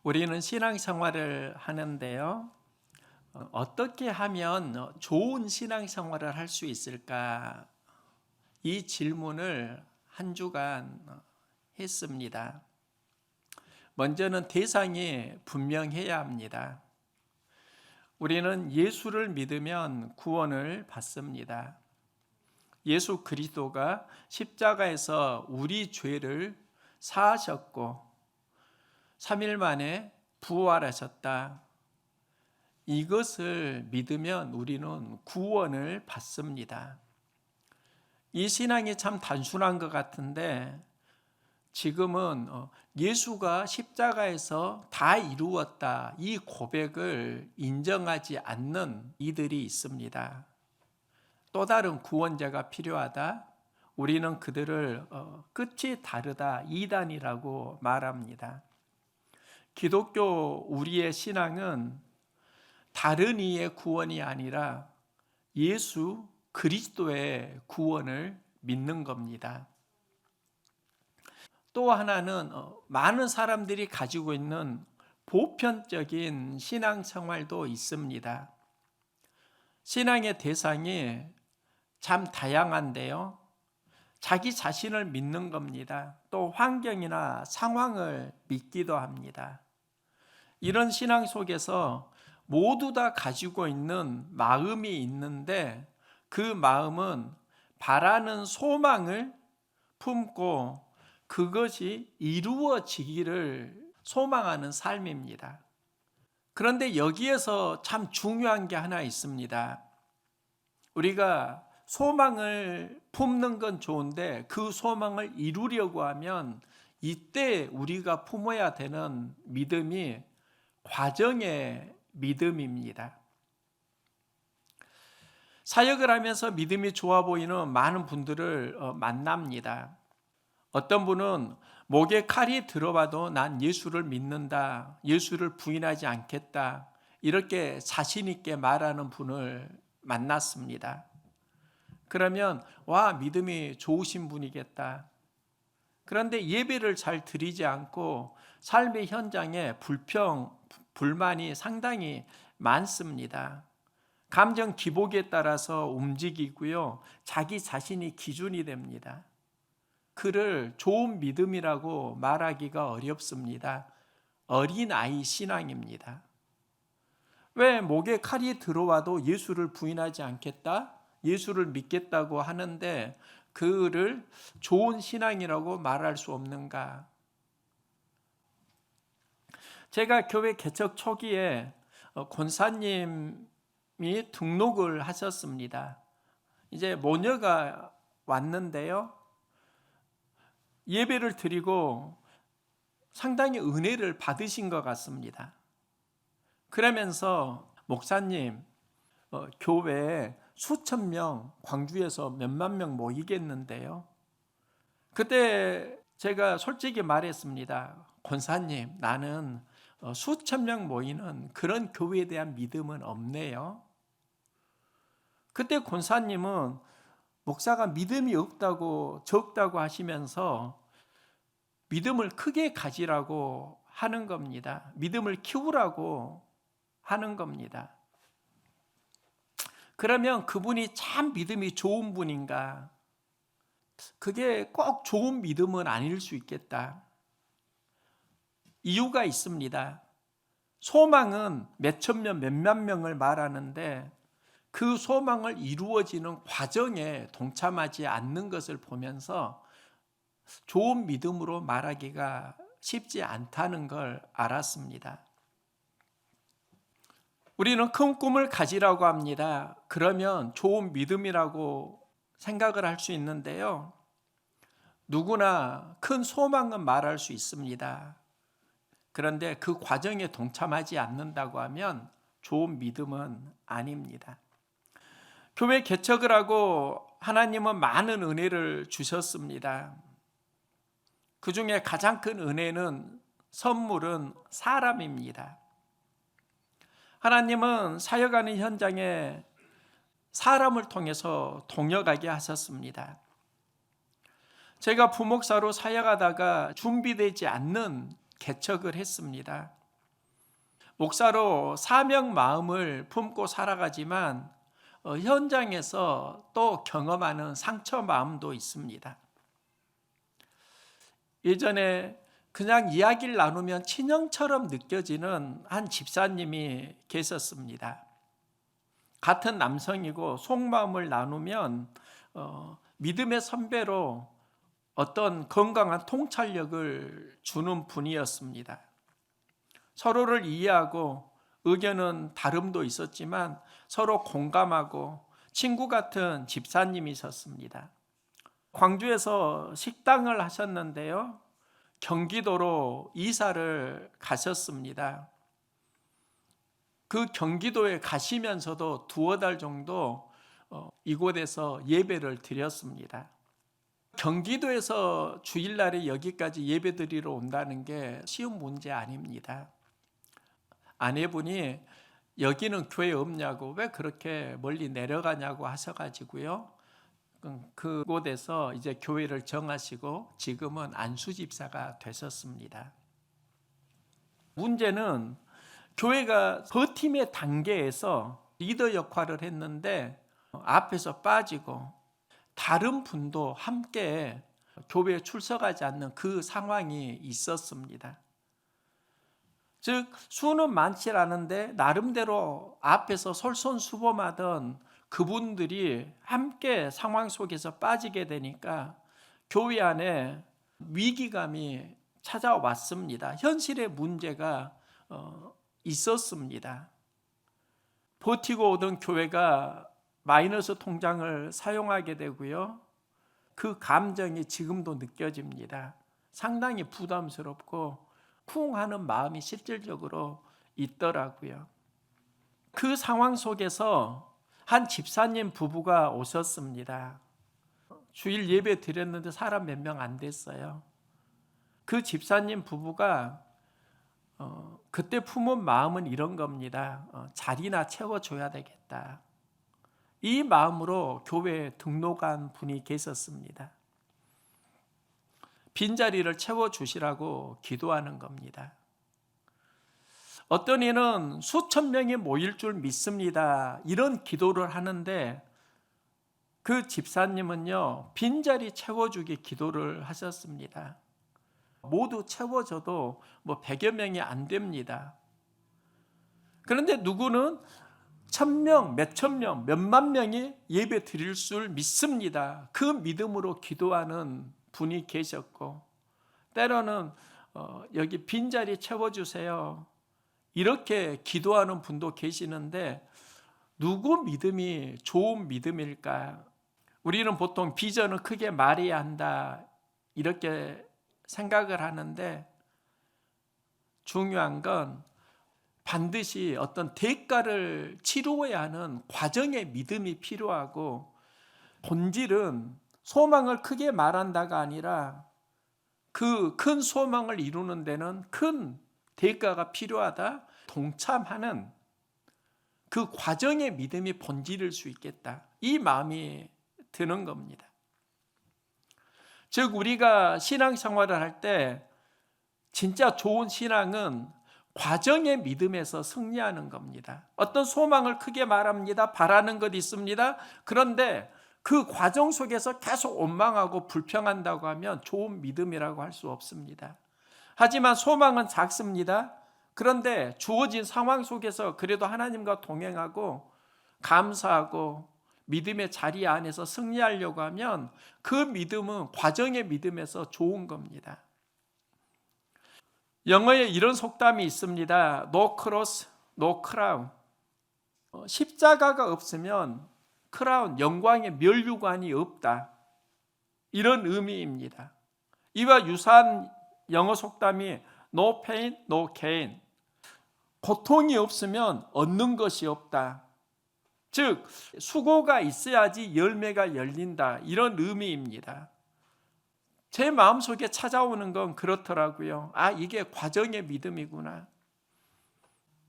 우리는 신앙생활을 하는데요. 어떻게 하면 좋은 신앙생활을 할 수 있을까? 이 질문을 한 주간 했습니다. 먼저는 대상이 분명해야 합니다. 우리는 예수를 믿으면 구원을 받습니다. 예수 그리스도가 십자가에서 우리 죄를 사하셨고 3일 만에 부활하셨다. 이것을 믿으면 우리는 구원을 받습니다. 이 신앙이 참 단순한 것 같은데 지금은 예수가 십자가에서 다 이루었다, 이 고백을 인정하지 않는 이들이 있습니다. 또 다른 구원자가 필요하다. 우리는 그들을 끝이 다르다, 이단이라고 말합니다. 기독교 우리의 신앙은 다른 이의 구원이 아니라 예수 그리스도의 구원을 믿는 겁니다. 또 하나는 많은 사람들이 가지고 있는 보편적인 신앙생활도 있습니다. 신앙의 대상이 참 다양한데요. 자기 자신을 믿는 겁니다. 또 환경이나 상황을 믿기도 합니다. 이런 신앙 속에서 모두 다 가지고 있는 마음이 있는데 그 마음은 바라는 소망을 품고 그것이 이루어지기를 소망하는 삶입니다. 그런데 여기에서 참 중요한 게 하나 있습니다. 우리가 소망을 품는 건 좋은데 그 소망을 이루려고 하면 이때 우리가 품어야 되는 믿음이 과정의 믿음입니다. 사역을 하면서 믿음이 좋아 보이는 많은 분들을 만납니다. 어떤 분은 목에 칼이 들어와도 난 예수를 믿는다, 예수를 부인하지 않겠다, 이렇게 자신 있게 말하는 분을 만났습니다. 그러면 와, 믿음이 좋으신 분이겠다. 그런데 예배를 잘 드리지 않고 삶의 현장에 불만이 상당히 많습니다. 감정 기복에 따라서 움직이고요. 자기 자신이 기준이 됩니다. 그를 좋은 믿음이라고 말하기가 어렵습니다. 어린아이 신앙입니다. 왜 목에 칼이 들어와도 예수를 부인하지 않겠다? 예수를 믿겠다고 하는데 그를 좋은 신앙이라고 말할 수 없는가? 제가 교회 개척 초기에 권사님이 등록을 하셨습니다. 이제 모녀가 왔는데요. 예배를 드리고 상당히 은혜를 받으신 것 같습니다. 그러면서 목사님, 교회에 수천 명, 광주에서 몇만 명 모이겠는데요. 그때 제가 솔직히 말했습니다. 권사님, 나는 수천 명 모이는 그런 교회에 대한 믿음은 없네요. 그때 권사님은 목사가 믿음이 없다고 적다고 하시면서 믿음을 크게 가지라고 하는 겁니다. 믿음을 키우라고 하는 겁니다. 그러면 그분이 참 믿음이 좋은 분인가? 그게 꼭 좋은 믿음은 아닐 수 있겠다. 이유가 있습니다. 소망은 몇천 명, 몇만 명을 말하는데 그 소망을 이루어지는 과정에 동참하지 않는 것을 보면서 좋은 믿음으로 말하기가 쉽지 않다는 걸 알았습니다. 우리는 큰 꿈을 가지라고 합니다. 그러면 좋은 믿음이라고 생각을 할 수 있는데요. 누구나 큰 소망은 말할 수 있습니다. 그런데 그 과정에 동참하지 않는다고 하면 좋은 믿음은 아닙니다. 교회 개척을 하고 하나님은 많은 은혜를 주셨습니다. 그 중에 가장 큰 은혜는 선물은 사람입니다. 하나님은 사역하는 현장에 사람을 통해서 동역하게 하셨습니다. 제가 부목사로 사역하다가 준비되지 않는 개척을 했습니다. 목사로 사명 마음을 품고 살아가지만 현장에서 또 경험하는 상처 마음도 있습니다. 예전에 그냥 이야기를 나누면 친형처럼 느껴지는 한 집사님이 계셨습니다. 같은 남성이고 속마음을 나누면 믿음의 선배로 어떤 건강한 통찰력을 주는 분이었습니다. 서로를 이해하고 의견은 다름도 있었지만 서로 공감하고 친구 같은 집사님이셨습니다. 광주에서 식당을 하셨는데요, 경기도로 이사를 가셨습니다. 그 경기도에 가시면서도 두어 달 정도 이곳에서 예배를 드렸습니다. 경기도에서 주일날에 여기까지 예배 드리러 온다는 게 쉬운 문제 아닙니다. 아내분이 여기는 교회 없냐고, 왜 그렇게 멀리 내려가냐고 하셔가지고요, 그곳에서 이제 교회를 정하시고 지금은 안수 집사가 되셨습니다. 문제는 교회가 버팀의 단계에서 리더 역할을 했는데 앞에서 빠지고 다른 분도 함께 교회에 출석하지 않는 그 상황이 있었습니다. 즉 수는 많지 않은데 나름대로 앞에서 솔선수범하던 그분들이 함께 상황 속에서 빠지게 되니까 교회 안에 위기감이 찾아왔습니다. 현실의 문제가 있었습니다. 버티고 오던 교회가 마이너스 통장을 사용하게 되고요, 그 감정이 지금도 느껴집니다. 상당히 부담스럽고 쿵 하는 마음이 실질적으로 있더라고요. 그 상황 속에서 한 집사님 부부가 오셨습니다. 주일 예배 드렸는데 사람 몇 명 안 됐어요. 그 집사님 부부가 그때 품은 마음은 이런 겁니다. 자리나 채워줘야 되겠다. 이 마음으로 교회에 등록한 분이 계셨습니다. 빈자리를 채워주시라고 기도하는 겁니다. 어떤 이는 수천 명이 모일 줄 믿습니다, 이런 기도를 하는데 그 집사님은요, 빈자리 채워주기 기도를 하셨습니다. 모두 채워져도 100여 명이 안 됩니다. 그런데 누구는 1000명, 몇천 명, 몇만 명이 예배 드릴 줄 믿습니다, 그 믿음으로 기도하는 분이 계셨고, 때로는 여기 빈자리 채워주세요 이렇게 기도하는 분도 계시는데 누구 믿음이 좋은 믿음일까? 우리는 보통 비전을 크게 말해야 한다 이렇게 생각을 하는데, 중요한 건 반드시 어떤 대가를 치루어야 하는 과정의 믿음이 필요하고, 본질은 소망을 크게 말한다가 아니라 그 큰 소망을 이루는 데는 큰 대가가 필요하다, 동참하는 그 과정의 믿음이 본질일 수 있겠다, 이 마음이 드는 겁니다. 즉 우리가 신앙생활을 할 때 진짜 좋은 신앙은 과정의 믿음에서 승리하는 겁니다. 어떤 소망을 크게 말합니다. 바라는 것 있습니다. 그런데 그 과정 속에서 계속 원망하고 불평한다고 하면 좋은 믿음이라고 할 수 없습니다. 하지만 소망은 작습니다. 그런데 주어진 상황 속에서 그래도 하나님과 동행하고 감사하고 믿음의 자리 안에서 승리하려고 하면 그 믿음은 과정의 믿음에서 좋은 겁니다. 영어에 이런 속담이 있습니다. No cross, no crown. 십자가가 없으면 크라운, 영광의 면류관이 없다, 이런 의미입니다. 이와 유사한 영어 속담이 No pain, no gain. 고통이 없으면 얻는 것이 없다. 즉 수고가 있어야지 열매가 열린다, 이런 의미입니다. 제 마음속에 찾아오는 건 그렇더라고요. 이게 과정의 믿음이구나.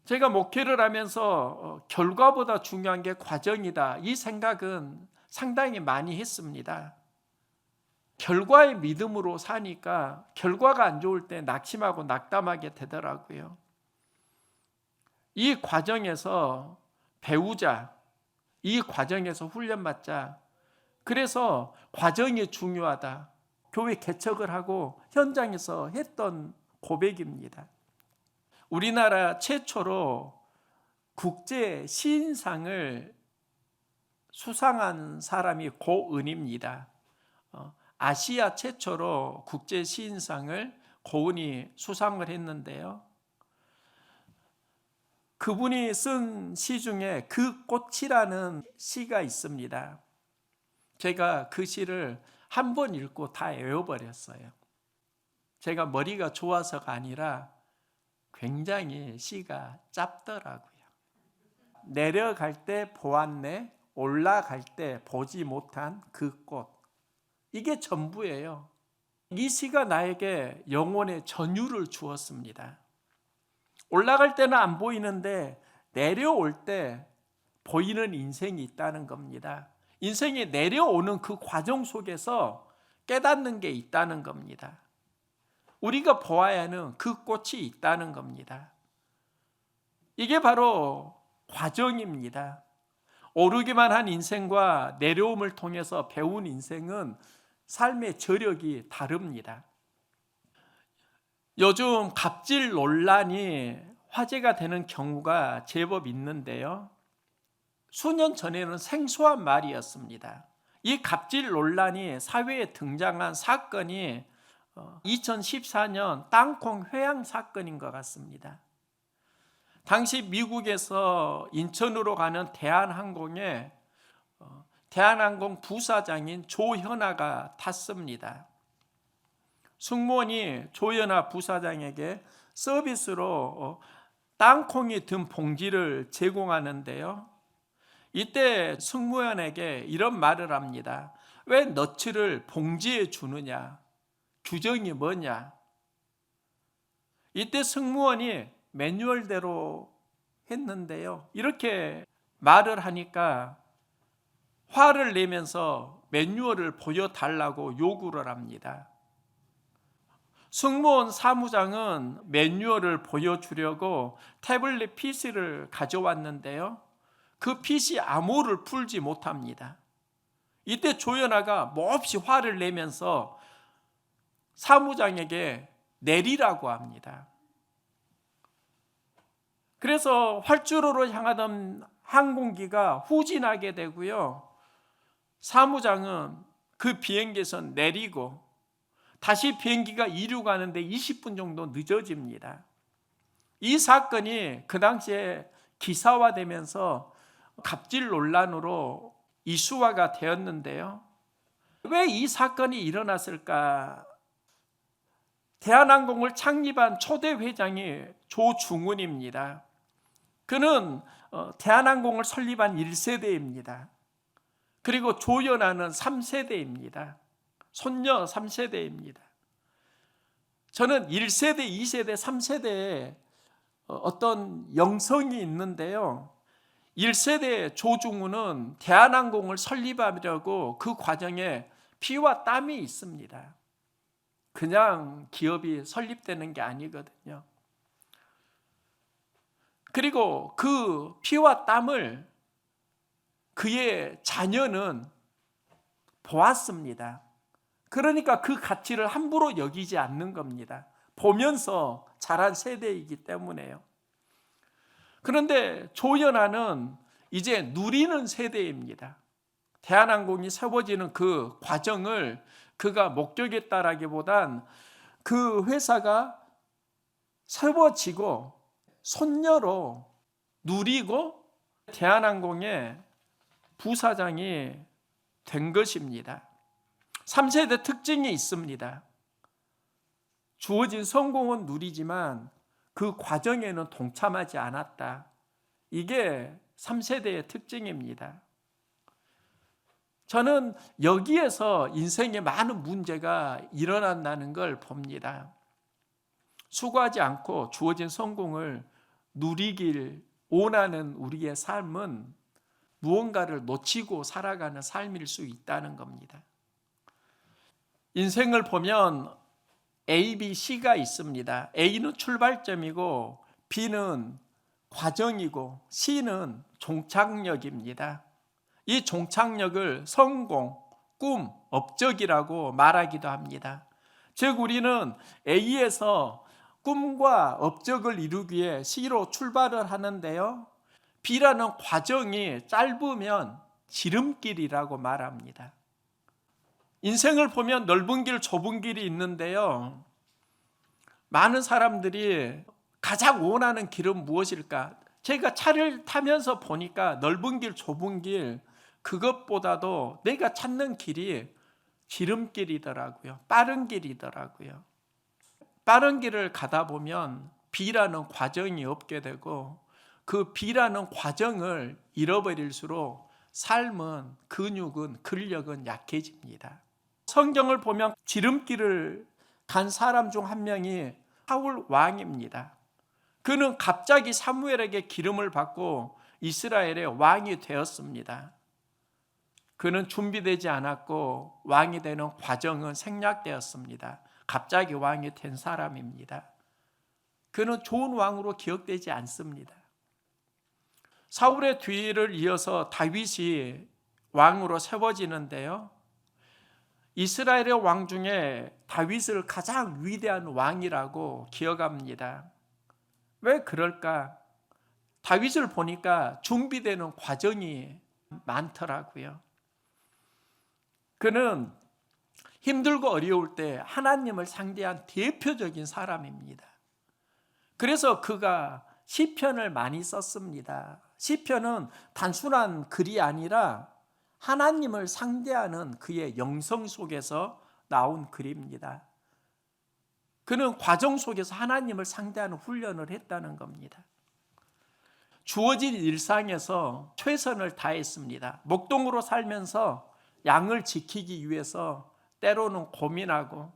제가 목회를 하면서 결과보다 중요한 게 과정이다, 이 생각은 상당히 많이 했습니다. 결과의 믿음으로 사니까 결과가 안 좋을 때 낙심하고 낙담하게 되더라고요. 이 과정에서 배우자, 이 과정에서 훈련받자. 그래서 과정이 중요하다. 교회 개척을 하고 현장에서 했던 고백입니다. 우리나라 최초로 국제 시인상을 수상한 사람이 고은입니다. 아시아 최초로 국제 시인상을 고은이 수상을 했는데요. 그분이 쓴 시 중에 그 꽃이라는 시가 있습니다. 제가 그 시를 한 번 읽고 다 외워버렸어요. 제가 머리가 좋아서가 아니라 굉장히 시가 짧더라고요. 내려갈 때 보았네, 올라갈 때 보지 못한 그 꽃. 이게 전부예요. 이 시가 나에게 영혼의 전율을 주었습니다. 올라갈 때는 안 보이는데 내려올 때 보이는 인생이 있다는 겁니다. 인생이 내려오는 그 과정 속에서 깨닫는 게 있다는 겁니다. 우리가 보아야 하는 그 꽃이 있다는 겁니다. 이게 바로 과정입니다. 오르기만 한 인생과 내려옴을 통해서 배운 인생은 삶의 저력이 다릅니다. 요즘 갑질 논란이 화제가 되는 경우가 제법 있는데요. 수년 전에는 생소한 말이었습니다. 이 갑질 논란이 사회에 등장한 사건이 2014년 땅콩 회항 사건인 것 같습니다. 당시 미국에서 인천으로 가는 대한항공에 대한항공 부사장인 조현아가 탔습니다. 승무원이 조현아 부사장에게 서비스로 땅콩이 든 봉지를 제공하는데요. 이때 승무원에게 이런 말을 합니다. 왜 너츠를 봉지에 주느냐? 규정이 뭐냐? 이때 승무원이 매뉴얼대로 했는데요. 이렇게 말을 하니까 화를 내면서 매뉴얼을 보여달라고 요구를 합니다. 승무원 사무장은 매뉴얼을 보여주려고 태블릿 PC를 가져왔는데요. 그 PC 암호를 풀지 못합니다. 이때 조연아가 몹시 화를 내면서 사무장에게 내리라고 합니다. 그래서 활주로로 향하던 항공기가 후진하게 되고요. 사무장은 그 비행기에서 내리고 다시 비행기가 이륙하는데 20분 정도 늦어집니다. 이 사건이 그 당시에 기사화되면서 갑질 논란으로 이슈화가 되었는데요. 왜 이 사건이 일어났을까? 대한항공을 창립한 초대 회장이 조중훈입니다. 그는 대한항공을 설립한 1세대입니다. 그리고 조연아는 3세대입니다. 손녀 3세대입니다. 저는 1세대, 2세대, 3세대에 어떤 영성이 있는데요. 1세대 조중훈은 대한항공을 설립하려고 그 과정에 피와 땀이 있습니다. 그냥 기업이 설립되는 게 아니거든요. 그리고 그 피와 땀을 그의 자녀는 보았습니다. 그러니까 그 가치를 함부로 여기지 않는 겁니다. 보면서 자란 세대이기 때문에요. 그런데 조연아는 이제 누리는 세대입니다. 대한항공이 세워지는 그 과정을 그가 목격했다라기보단 그 회사가 세워지고 손녀로 누리고 대한항공의 부사장이 된 것입니다. 3세대 특징이 있습니다. 주어진 성공은 누리지만 그 과정에는 동참하지 않았다. 이게 3세대의 특징입니다. 저는 여기에서 인생에 많은 문제가 일어난다는 걸 봅니다. 수고하지 않고 주어진 성공을 누리길 원하는 우리의 삶은 무언가를 놓치고 살아가는 삶일 수 있다는 겁니다. 인생을 보면 A, B, C가 있습니다. A는 출발점이고 B는 과정이고 시는 종착역입니다. 이 종착역을 성공, 꿈, 업적이라고 말하기도 합니다. 즉 우리는 A에서 꿈과 업적을 이루기 위해 C로 출발을 하는데요, B라는 과정이 짧으면 지름길이라고 말합니다. 인생을 보면 넓은 길, 좁은 길이 있는데요, 많은 사람들이 가장 원하는 길은 무엇일까? 제가 차를 타면서 보니까 넓은 길, 좁은 길, 그것보다도 내가 찾는 길이 지름길이더라고요. 빠른 길이더라고요. 빠른 길을 가다 보면 B라는 과정이 없게 되고, 그 B라는 과정을 잃어버릴수록 삶은, 근육은, 근력은 약해집니다. 성경을 보면 지름길을 간 사람 중 한 명이 사울 왕입니다. 그는 갑자기 사무엘에게 기름을 받고 이스라엘의 왕이 되었습니다. 그는 준비되지 않았고 왕이 되는 과정은 생략되었습니다. 갑자기 왕이 된 사람입니다. 그는 좋은 왕으로 기억되지 않습니다. 사울의 뒤를 이어서 다윗이 왕으로 세워지는데요, 이스라엘의 왕 중에 다윗을 가장 위대한 왕이라고 기억합니다. 왜 그럴까? 다윗을 보니까 준비되는 과정이 많더라고요. 그는 힘들고 어려울 때 하나님을 상대한 대표적인 사람입니다. 그래서 그가 시편을 많이 썼습니다. 시편은 단순한 글이 아니라 하나님을 상대하는 그의 영성 속에서 나온 글입니다. 그는 과정 속에서 하나님을 상대하는 훈련을 했다는 겁니다. 주어진 일상에서 최선을 다했습니다. 목동으로 살면서 양을 지키기 위해서 때로는 고민하고,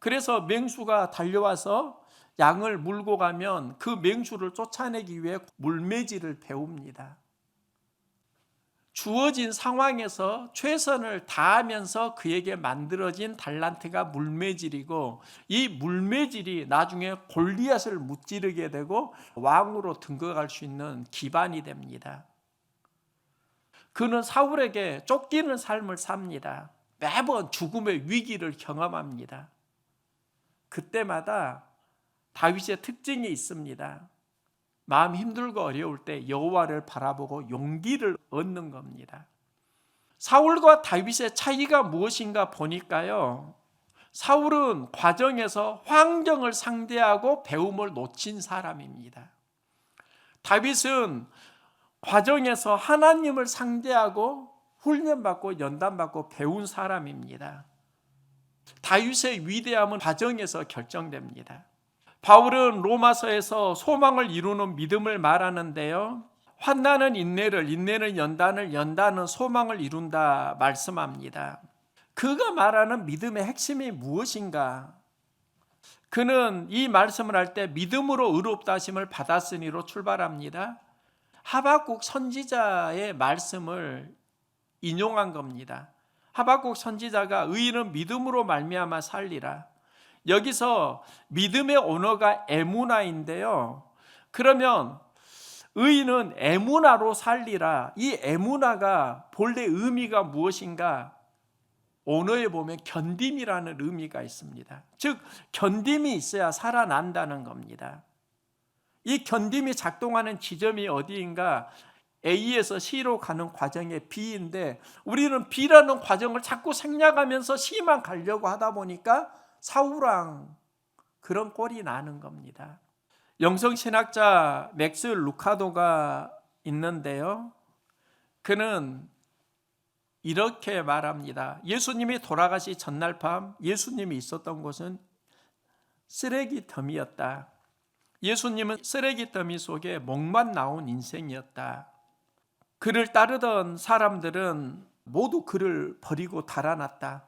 그래서 맹수가 달려와서 양을 물고 가면 그 맹수를 쫓아내기 위해 물매질을 배웁니다. 주어진 상황에서 최선을 다하면서 그에게 만들어진 달란트가 물매질이고, 이 물매질이 나중에 골리앗을 무찌르게 되고 왕으로 등극할 수 있는 기반이 됩니다. 그는 사울에게 쫓기는 삶을 삽니다. 매번 죽음의 위기를 경험합니다. 그때마다 다윗의 특징이 있습니다. 마음 힘들고 어려울 때 여호와를 바라보고 용기를 얻는 겁니다. 사울과 다윗의 차이가 무엇인가 보니까요, 사울은 과정에서 환경을 상대하고 배움을 놓친 사람입니다. 다윗은 과정에서 하나님을 상대하고 훈련받고 연단받고 배운 사람입니다. 다윗의 위대함은 과정에서 결정됩니다. 바울은 로마서에서 소망을 이루는 믿음을 말하는데요, 환난은 인내를, 인내는 연단을, 연단은 소망을 이룬다 말씀합니다. 그가 말하는 믿음의 핵심이 무엇인가? 그는 이 말씀을 할 때 믿음으로 의롭다 하심을 받았으니로 출발합니다. 하박국 선지자의 말씀을 인용한 겁니다. 하박국 선지자가 의인은 믿음으로 말미암아 살리라. 여기서 믿음의 언어가 에무나인데요, 그러면 의인은 에무나로 살리라. 이 에무나가 본래 의미가 무엇인가? 언어에 보면 견딤이라는 의미가 있습니다. 즉 견딤이 있어야 살아난다는 겁니다. 이 견딤이 작동하는 지점이 어디인가? A에서 C로 가는 과정의 B인데, 우리는 B라는 과정을 자꾸 생략하면서 C만 가려고 하다 보니까 사울왕 그런 꼴이 나는 겁니다. 영성신학자 맥스 루카도가 있는데요, 그는 이렇게 말합니다. 예수님이 돌아가시 전날 밤 예수님이 있었던 곳은 쓰레기더미였다. 예수님은 쓰레기더미 속에 목만 나온 인생이었다. 그를 따르던 사람들은 모두 그를 버리고 달아났다.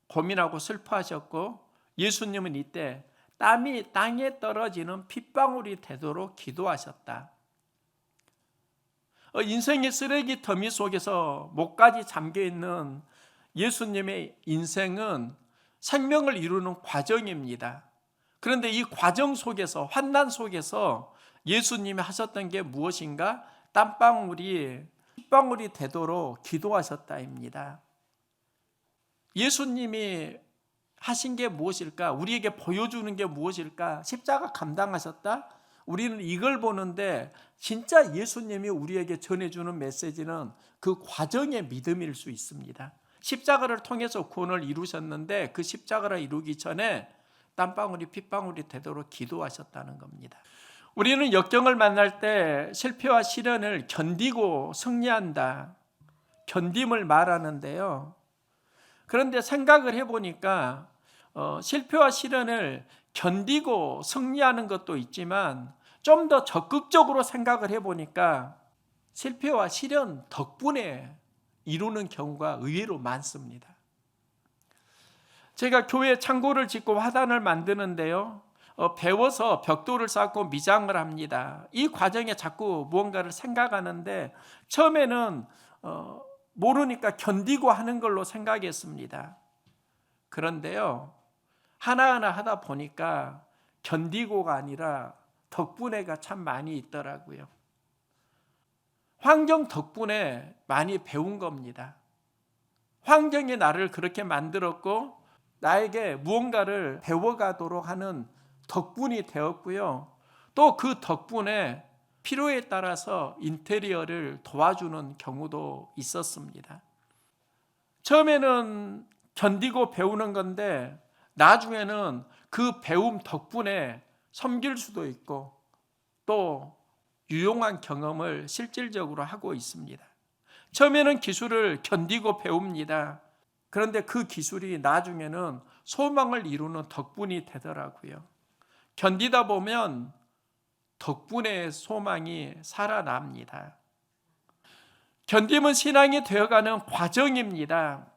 고민하고 슬퍼하셨고, 예수님은 이때 땀이 땅에 떨어지는 핏방울이 되도록 기도하셨다. 인생의 쓰레기 더미 속에서 목까지 잠겨있는 예수님의 인생은 생명을 이루는 과정입니다. 그런데 이 과정 속에서, 환난 속에서 예수님이 하셨던 게 무엇인가? 땀방울이 핏방울이 되도록 기도하셨다입니다. 예수님이 하신 게 무엇일까? 우리에게 보여주는 게 무엇일까? 십자가 감당하셨다? 우리는 이걸 보는데 진짜 예수님이 우리에게 전해주는 메시지는 그 과정의 믿음일 수 있습니다. 십자가를 통해서 구원을 이루셨는데 그 십자가를 이루기 전에 땀방울이 핏방울이 되도록 기도하셨다는 겁니다. 우리는 역경을 만날 때 실패와 시련을 견디고 승리한다, 견딤을 말하는데요. 그런데 생각을 해보니까 실패와 시련을 견디고 승리하는 것도 있지만 좀 더 적극적으로 생각을 해보니까 실패와 시련 덕분에 이루는 경우가 의외로 많습니다. 제가 교회 창고를 짓고 화단을 만드는데요, 배워서 벽돌을 쌓고 미장을 합니다. 이 과정에 자꾸 무언가를 생각하는데 처음에는 모르니까 견디고 하는 걸로 생각했습니다. 그런데요, 하나하나 하다 보니까 견디고가 아니라 덕분에가 참 많이 있더라고요. 환경 덕분에 많이 배운 겁니다. 환경이 나를 그렇게 만들었고 나에게 무언가를 배워가도록 하는 덕분이 되었고요. 또 그 덕분에 필요에 따라서 인테리어를 도와주는 경우도 있었습니다. 처음에는 견디고 배우는 건데 나중에는 그 배움 덕분에 섬길 수도 있고 또 유용한 경험을 실질적으로 하고 있습니다. 처음에는 기술을 견디고 배웁니다. 그런데 그 기술이 나중에는 소망을 이루는 덕분이 되더라고요. 견디다 보면 덕분에 소망이 살아납니다. 견딤은 신앙이 되어가는 과정입니다.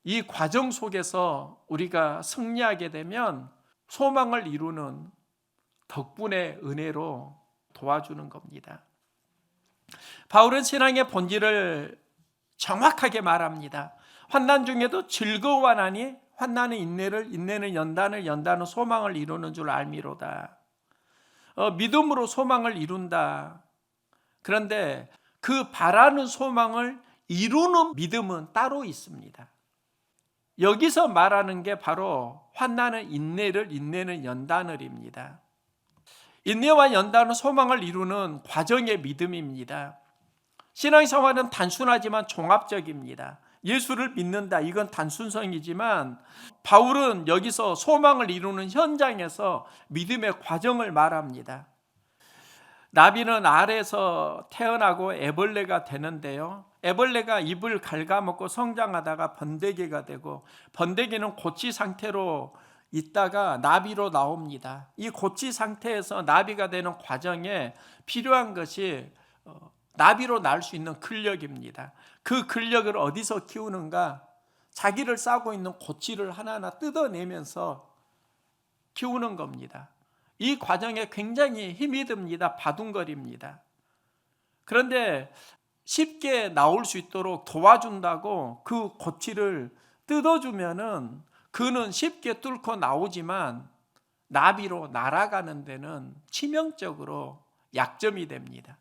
이 과정 속에서 우리가 승리하게 되면 소망을 이루는 덕분의 은혜로 도와주는 겁니다. 바울은 신앙의 본질을 정확하게 말합니다. 환난 중에도 즐거워하나니 환난은 인내를, 인내는 연단을, 연단은 소망을 이루는 줄 알미로다. 믿음으로 소망을 이룬다. 그런데 그 바라는 소망을 이루는 믿음은 따로 있습니다. 여기서 말하는 게 바로 환난은 인내를, 인내는 연단을입니다. 인내와 연단은 소망을 이루는 과정의 믿음입니다. 신앙생활은 단순하지만 종합적입니다. 예수를 믿는다, 이건 단순성이지만 바울은 여기서 소망을 이루는 현장에서 믿음의 과정을 말합니다. 나비는 알에서 태어나고 애벌레가 되는데요, 애벌레가 잎을 갉아먹고 성장하다가 번데기가 되고 번데기는 고치 상태로 있다가 나비로 나옵니다. 이 고치 상태에서 나비가 되는 과정에 필요한 것이 나비로 날 수 있는 근력입니다. 그 근력을 어디서 키우는가? 자기를 싸고 있는 고치를 하나하나 뜯어내면서 키우는 겁니다. 이 과정에 굉장히 힘이 듭니다. 바둥거립니다. 그런데 쉽게 나올 수 있도록 도와준다고 그 고치를 뜯어주면은 그는 쉽게 뚫고 나오지만 나비로 날아가는 데는 치명적으로 약점이 됩니다.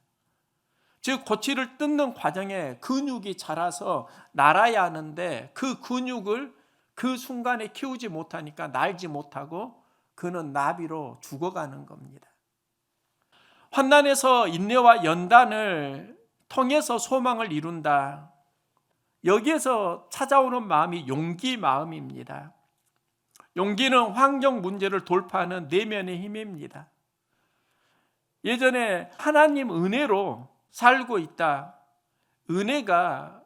즉 고치를 뜯는 과정에 근육이 자라서 날아야 하는데 그 근육을 그 순간에 키우지 못하니까 날지 못하고 그는 나비로 죽어가는 겁니다. 환난에서 인내와 연단을 통해서 소망을 이룬다. 여기에서 찾아오는 마음이 용기 마음입니다. 용기는 환경 문제를 돌파하는 내면의 힘입니다. 예전에 하나님 은혜로 살고 있다. 은혜가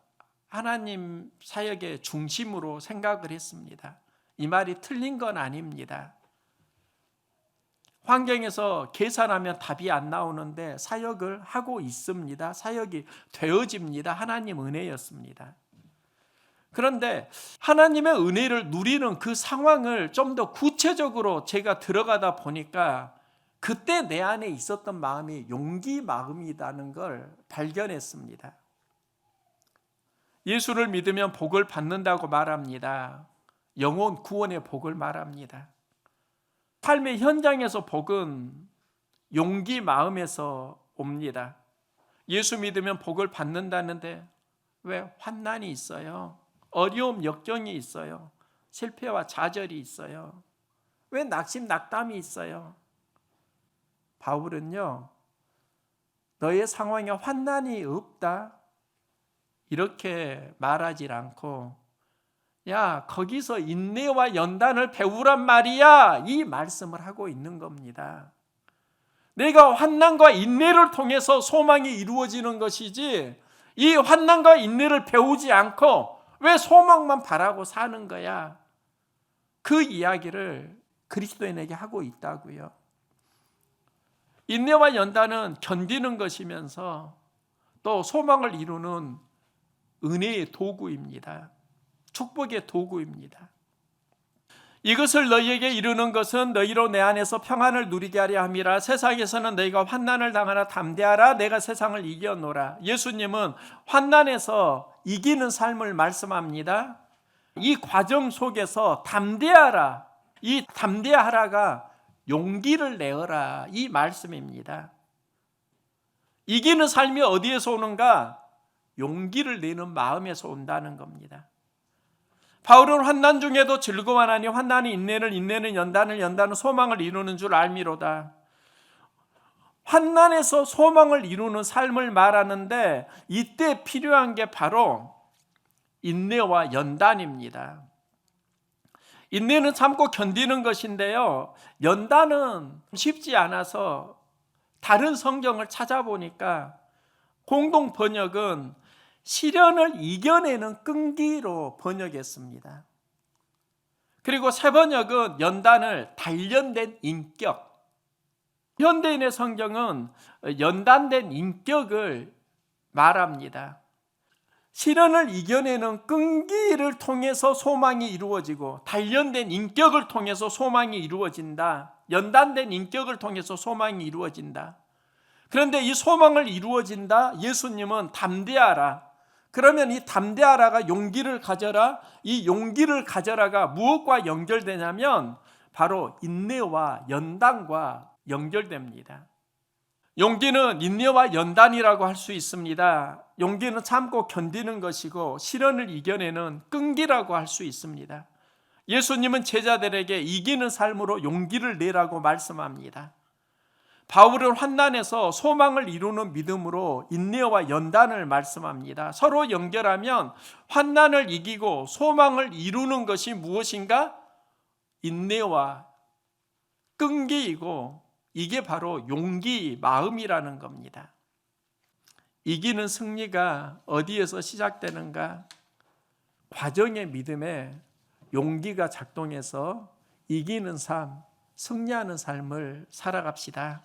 하나님 사역의 중심으로 생각을 했습니다. 이 말이 틀린 건 아닙니다. 환경에서 계산하면 답이 안 나오는데 사역을 하고 있습니다. 사역이 되어집니다. 하나님 은혜였습니다. 그런데 하나님의 은혜를 누리는 그 상황을 좀 더 구체적으로 제가 들어가다 보니까 그때 내 안에 있었던 마음이 용기 마음이라는 걸 발견했습니다. 예수를 믿으면 복을 받는다고 말합니다. 영혼 구원의 복을 말합니다. 삶의 현장에서 복은 용기 마음에서 옵니다. 예수 믿으면 복을 받는다는데 왜 환난이 있어요? 어려움, 역경이 있어요. 실패와 좌절이 있어요. 왜 낙심, 낙담이 있어요? 바울은요, 너의 상황에 환난이 없다 이렇게 말하지 않고, 야, 거기서 인내와 연단을 배우란 말이야, 이 말씀을 하고 있는 겁니다. 내가 환난과 인내를 통해서 소망이 이루어지는 것이지, 이 환난과 인내를 배우지 않고 왜 소망만 바라고 사는 거야? 그 이야기를 그리스도인에게 하고 있다고요. 인내와 연단은 견디는 것이면서 또 소망을 이루는 은혜의 도구입니다. 축복의 도구입니다. 이것을 너희에게 이루는 것은 너희로 내 안에서 평안을 누리게 하려 함이라. 세상에서는 너희가 환난을 당하나 담대하라. 내가 세상을 이겨노라. 예수님은 환난에서 이기는 삶을 말씀합니다. 이 과정 속에서 담대하라. 이 담대하라가 용기를 내어라, 이 말씀입니다. 이기는 삶이 어디에서 오는가? 용기를 내는 마음에서 온다는 겁니다. 바울은 환난 중에도 즐거워하니 환난이 인내를, 인내는 연단을, 연단은 소망을 이루는 줄 알미로다. 환난에서 소망을 이루는 삶을 말하는데 이때 필요한 게 바로 인내와 연단입니다. 인내는 참고 견디는 것인데요, 연단은 쉽지 않아서 다른 성경을 찾아보니까 공동 번역은 시련을 이겨내는 끈기로 번역했습니다. 그리고 새 번역은 연단을 단련된 인격, 현대인의 성경은 연단된 인격을 말합니다. 시련을 이겨내는 끈기를 통해서 소망이 이루어지고, 단련된 인격을 통해서 소망이 이루어진다. 연단된 인격을 통해서 소망이 이루어진다. 그런데 이 소망을 이루어진다, 예수님은 담대하라. 그러면 이 담대하라가 용기를 가져라. 이 용기를 가져라가 무엇과 연결되냐면 바로 인내와 연단과 연결됩니다. 용기는 인내와 연단이라고 할 수 있습니다. 용기는 참고 견디는 것이고 시련을 이겨내는 끈기라고 할 수 있습니다. 예수님은 제자들에게 이기는 삶으로 용기를 내라고 말씀합니다. 바울은 환난에서 소망을 이루는 믿음으로 인내와 연단을 말씀합니다. 서로 연결하면 환난을 이기고 소망을 이루는 것이 무엇인가? 인내와 끈기이고, 이게 바로 용기, 마음이라는 겁니다. 이기는 승리가 어디에서 시작되는가? 과정의 믿음에 용기가 작동해서 이기는 삶, 승리하는 삶을 살아갑시다.